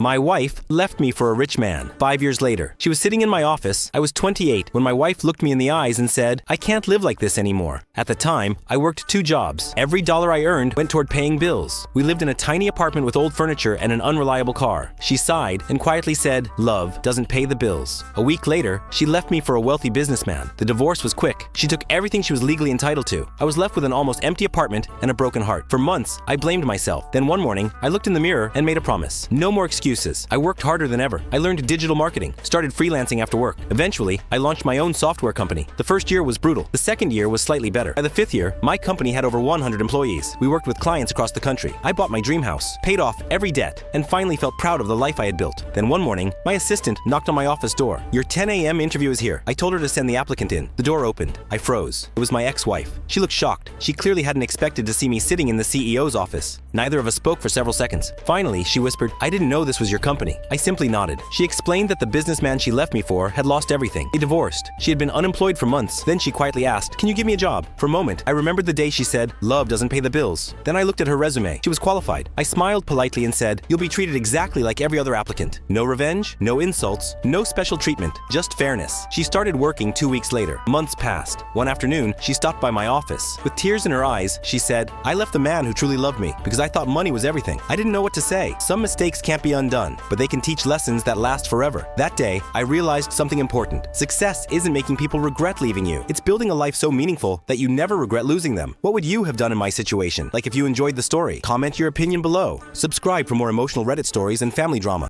My wife left me for a rich man. 5 years later, she was sitting in my office. I was 28 when my wife looked me in the eyes and said, "I can't live like this anymore." At the time, I worked 2 jobs. Every dollar I earned went toward paying bills. We lived in a tiny apartment with old furniture and an unreliable car. She sighed and quietly said, "Love doesn't pay the bills." A week later, she left me for a wealthy businessman. The divorce was quick. She took everything she was legally entitled to. I was left with an almost empty apartment and a broken heart. For months, I blamed myself. Then one morning, I looked in the mirror and made a promise. No more excuses. I worked harder than ever. I learned digital marketing, started freelancing after work. Eventually, I launched my own software company. The first year was brutal. The second year was slightly better. By the 5th year, my company had over 100 employees. We worked with clients across the country. I bought my dream house, paid off every debt, and finally felt proud of the life I had built. Then one morning, my assistant knocked on my office door. "Your 10 a.m. interview is here." I told her to send the applicant in. The door opened. I froze. It was my ex-wife. She looked shocked. She clearly hadn't expected to see me sitting in the CEO's office. Neither of us spoke for several seconds. Finally, she whispered, "I didn't know this was your company." I simply nodded. She explained that the businessman she left me for had lost everything. They divorced. She had been unemployed for months. Then she quietly asked, "Can you give me a job?" For a moment, I remembered the day she said, "Love doesn't pay the bills." Then I looked at her resume. She was qualified. I smiled politely and said, "You'll be treated exactly like every other applicant. No revenge, no insults, no special treatment, just fairness." She started working 2 weeks later. Months passed. One afternoon, she stopped by my office. With tears in her eyes, she said, "I left the man who truly loved me because I thought money was everything. I didn't know what to say. Some mistakes can't be undone, but they can teach lessons that last forever." That day, I realized something important. Success isn't making people regret leaving you. It's building a life so meaningful that you never regret losing them. What would you have done in my situation? Like if you enjoyed the story, comment your opinion below. Subscribe for more emotional Reddit stories and family drama.